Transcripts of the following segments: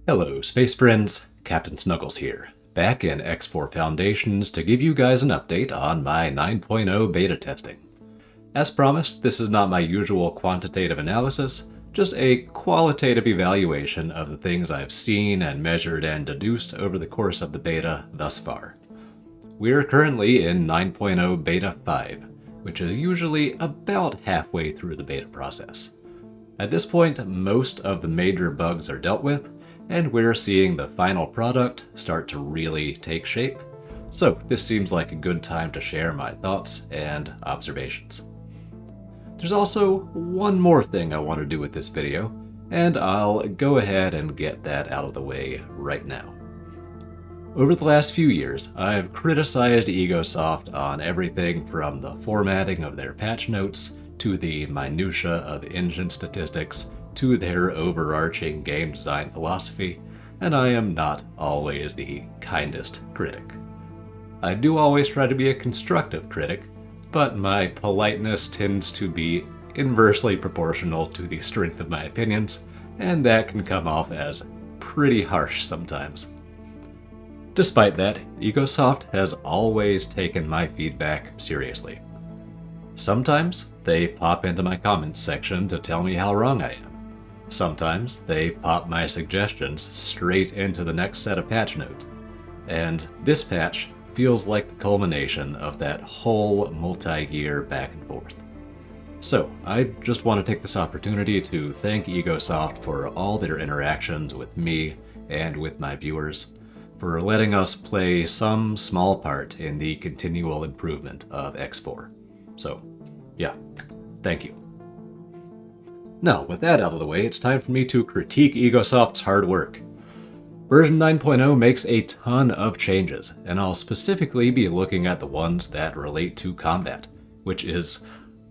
Hello, space friends. Captain Snuggles here, back in X4 Foundations to give you guys an update on my 9.0 beta testing. As promised, this is not my usual quantitative analysis, just a qualitative evaluation of the things I've seen and measured and deduced over the course of the beta thus far. We're currently in 9.0 Beta 5, which is usually about halfway through the beta process. At this point, most of the major bugs are dealt with, and we're seeing the final product start to really take shape. So this seems like a good time to share my thoughts and observations. There's also one more thing I want to do with this video, and I'll go ahead and get that out of the way right now. Over the last few years, I've criticized Egosoft on everything from the formatting of their patch notes to the minutia of engine statistics to their overarching game design philosophy, and I am not always the kindest critic. I do always try to be a constructive critic, but my politeness tends to be inversely proportional to the strength of my opinions, and that can come off as pretty harsh sometimes. Despite that, Egosoft has always taken my feedback seriously. Sometimes they pop into my comments section to tell me how wrong I am. Sometimes they pop my suggestions straight into the next set of patch notes. And this patch feels like the culmination of that whole multi-year back and forth. So I just want to take this opportunity to thank Egosoft for all their interactions with me and with my viewers, for letting us play some small part in the continual improvement of X4. So, yeah, thank you. Now, with that out of the way, it's time for me to critique Egosoft's hard work. Version 9.0 makes a ton of changes, and I'll specifically be looking at the ones that relate to combat, which is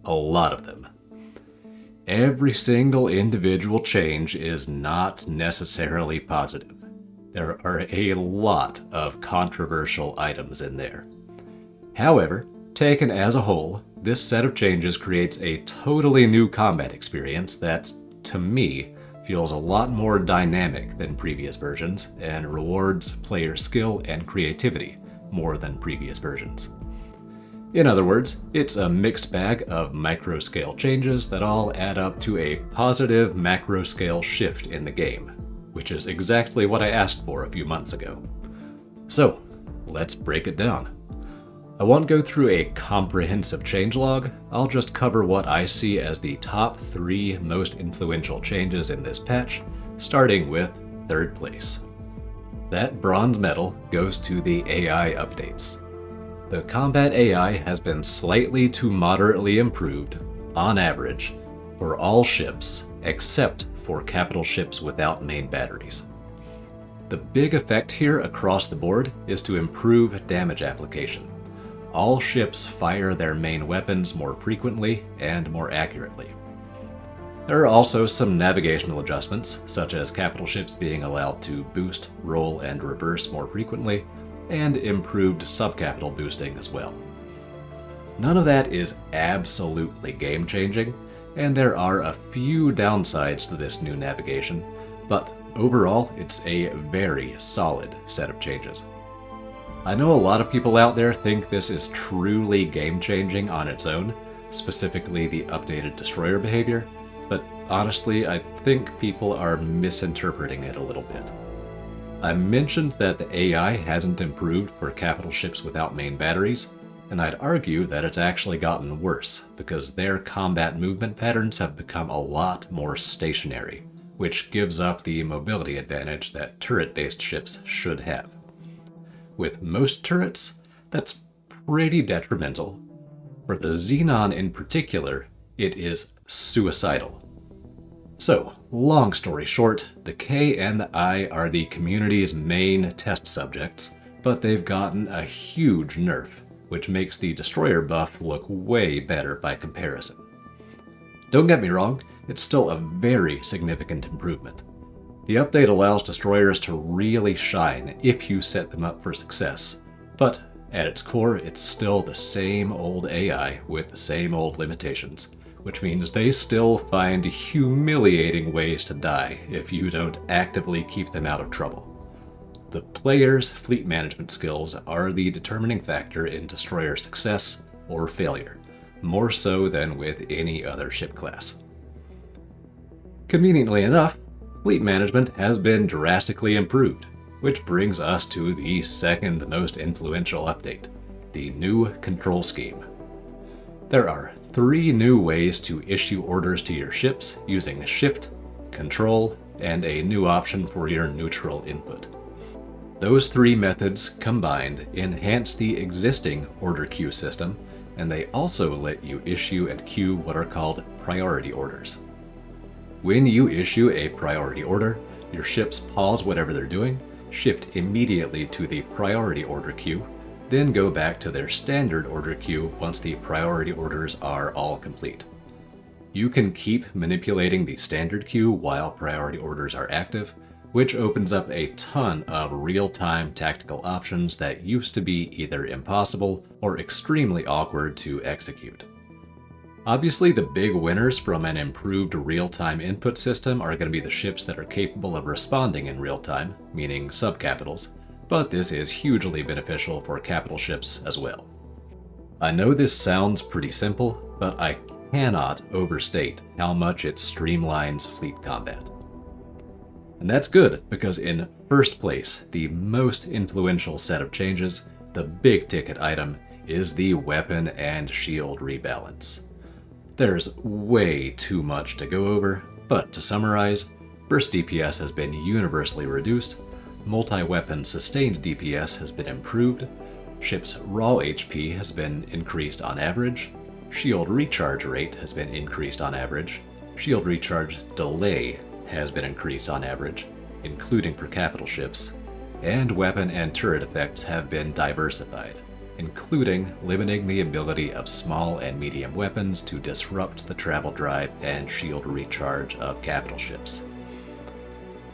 a lot of them. Every single individual change is not necessarily positive. There are a lot of controversial items in there. However, taken as a whole, this set of changes creates a totally new combat experience that, to me, feels a lot more dynamic than previous versions and rewards player skill and creativity more than previous versions. In other words, it's a mixed bag of micro-scale changes that all add up to a positive macro-scale shift in the game, which is exactly what I asked for a few months ago. So, let's break it down. I won't go through a comprehensive changelog, I'll just cover what I see as the top 3 most influential changes in this patch, starting with 3rd place. That bronze medal goes to the AI updates. The combat AI has been slightly to moderately improved, on average, for all ships except for capital ships without main batteries. The big effect here across the board is to improve damage application. All ships fire their main weapons more frequently and more accurately. There are also some navigational adjustments, such as capital ships being allowed to boost, roll, and reverse more frequently, and improved subcapital boosting as well. None of that is absolutely game-changing, and there are a few downsides to this new navigation, but overall it's a very solid set of changes. I know a lot of people out there think this is truly game-changing on its own, specifically the updated destroyer behavior, but honestly, I think people are misinterpreting it a little bit. I mentioned that the AI hasn't improved for capital ships without main batteries, and I'd argue that it's actually gotten worse, because their combat movement patterns have become a lot more stationary, which gives up the mobility advantage that turret-based ships should have. With most turrets, that's pretty detrimental. For the Xenon in particular, it is suicidal. So, long story short, the K and the I are the community's main test subjects, but they've gotten a huge nerf, which makes the destroyer buff look way better by comparison. Don't get me wrong, it's still a very significant improvement. The update allows destroyers to really shine if you set them up for success, but at its core, it's still the same old AI with the same old limitations, which means they still find humiliating ways to die if you don't actively keep them out of trouble. The player's fleet management skills are the determining factor in destroyer success or failure, more so than with any other ship class. Conveniently enough, fleet management has been drastically improved, which brings us to the second most influential update, the new control scheme. There are 3 new ways to issue orders to your ships using Shift, Control, and a new option for your neutral input. Those 3 methods combined enhance the existing order queue system, and they also let you issue and queue what are called priority orders. When you issue a priority order, your ships pause whatever they're doing, shift immediately to the priority order queue, then go back to their standard order queue once the priority orders are all complete. You can keep manipulating the standard queue while priority orders are active, which opens up a ton of real-time tactical options that used to be either impossible or extremely awkward to execute. Obviously, the big winners from an improved real-time input system are going to be the ships that are capable of responding in real time, meaning subcapitals, but this is hugely beneficial for capital ships as well. I know this sounds pretty simple, but I cannot overstate how much it streamlines fleet combat. And that's good, because in first place, the most influential set of changes, the big ticket item, is the weapon and shield rebalance. There's way too much to go over, but to summarize, burst DPS has been universally reduced, multi-weapon sustained DPS has been improved, ship's raw HP has been increased on average, shield recharge rate has been increased on average, shield recharge delay has been increased on average, including for capital ships, and weapon and turret effects have been diversified, including limiting the ability of small and medium weapons to disrupt the travel drive and shield recharge of capital ships.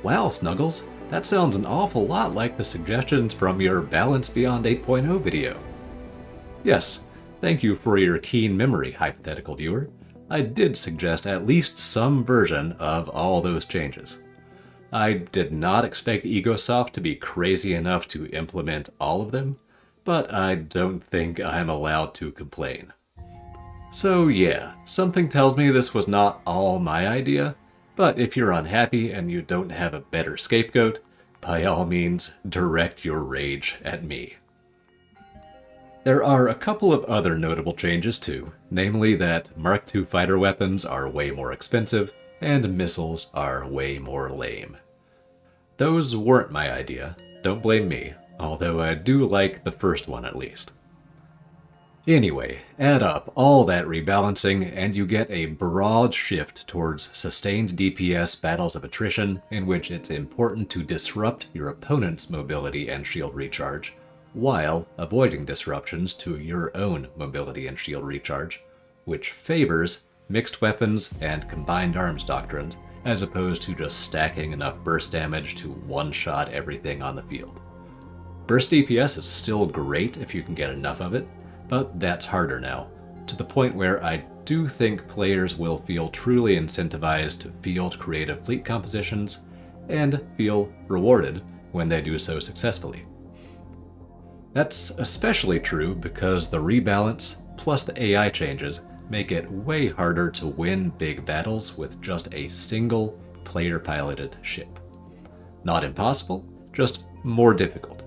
Wow, Snuggles, that sounds an awful lot like the suggestions from your Balance Beyond 8.0 video. Yes, thank you for your keen memory, hypothetical viewer. I did suggest at least some version of all those changes. I did not expect Egosoft to be crazy enough to implement all of them, but I don't think I'm allowed to complain. So yeah, something tells me this was not all my idea, but if you're unhappy and you don't have a better scapegoat, by all means, direct your rage at me. There are a couple of other notable changes too, namely that Mark II fighter weapons are way more expensive and missiles are way more lame. Those weren't my idea, don't blame me, although I do like the first one at least. Anyway, add up all that rebalancing and you get a broad shift towards sustained DPS battles of attrition in which it's important to disrupt your opponent's mobility and shield recharge, while avoiding disruptions to your own mobility and shield recharge, which favors mixed weapons and combined arms doctrines, as opposed to just stacking enough burst damage to one-shot everything on the field. Burst DPS is still great if you can get enough of it, but that's harder now, to the point where I do think players will feel truly incentivized to field creative fleet compositions, and feel rewarded when they do so successfully. That's especially true because the rebalance plus the AI changes make it way harder to win big battles with just a single player-piloted ship. Not impossible, just more difficult.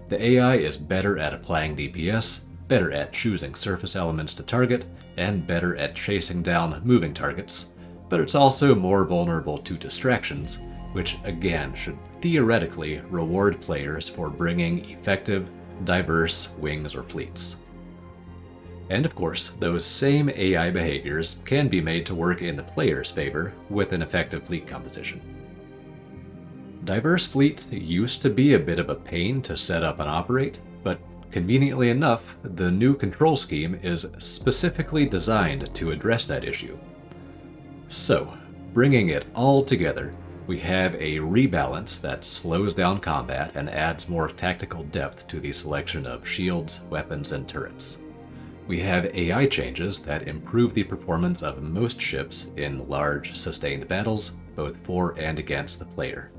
The AI is better at applying DPS, better at choosing surface elements to target, and better at chasing down moving targets, but it's also more vulnerable to distractions, which again should theoretically reward players for bringing effective, diverse wings or fleets. And of course, those same AI behaviors can be made to work in the player's favor with an effective fleet composition. Diverse fleets used to be a bit of a pain to set up and operate, but conveniently enough, the new control scheme is specifically designed to address that issue. So, bringing it all together, we have a rebalance that slows down combat and adds more tactical depth to the selection of shields, weapons, and turrets. We have AI changes that improve the performance of most ships in large, sustained battles, both for and against the player.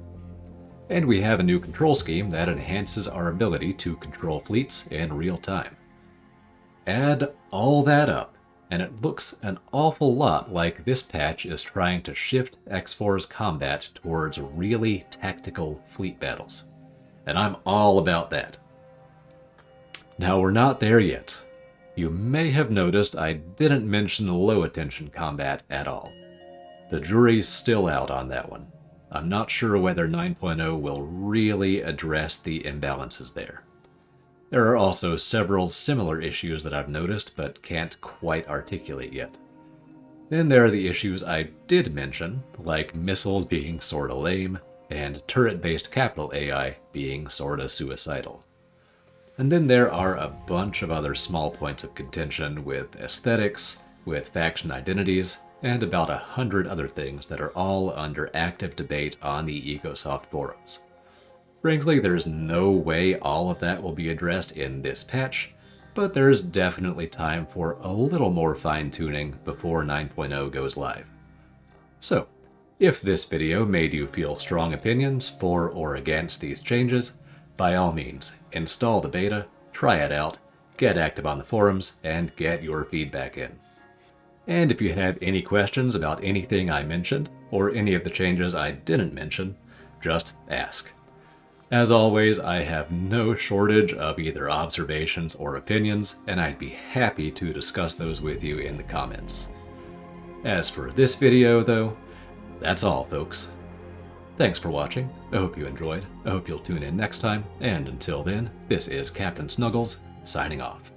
And we have a new control scheme that enhances our ability to control fleets in real time. Add all that up, and it looks an awful lot like this patch is trying to shift X4's combat towards really tactical fleet battles. And I'm all about that. Now, we're not there yet. You may have noticed I didn't mention low attention combat at all. The jury's still out on that one. I'm not sure whether 9.0 will really address the imbalances there. There are also several similar issues that I've noticed but can't quite articulate yet. Then there are the issues I did mention, like missiles being sorta lame, and turret-based capital AI being sorta suicidal. And then there are a bunch of other small points of contention with aesthetics, with faction identities, and about 100 other things that are all under active debate on the Ecosoft forums. Frankly, there's no way all of that will be addressed in this patch, but there's definitely time for a little more fine-tuning before 9.0 goes live. So, if this video made you feel strong opinions for or against these changes, by all means, install the beta, try it out, get active on the forums, and get your feedback in. And if you have any questions about anything I mentioned, or any of the changes I didn't mention, just ask. As always, I have no shortage of either observations or opinions, and I'd be happy to discuss those with you in the comments. As for this video, though, that's all, folks. Thanks for watching, I hope you enjoyed, I hope you'll tune in next time, and until then, this is Captain Snuggles, signing off.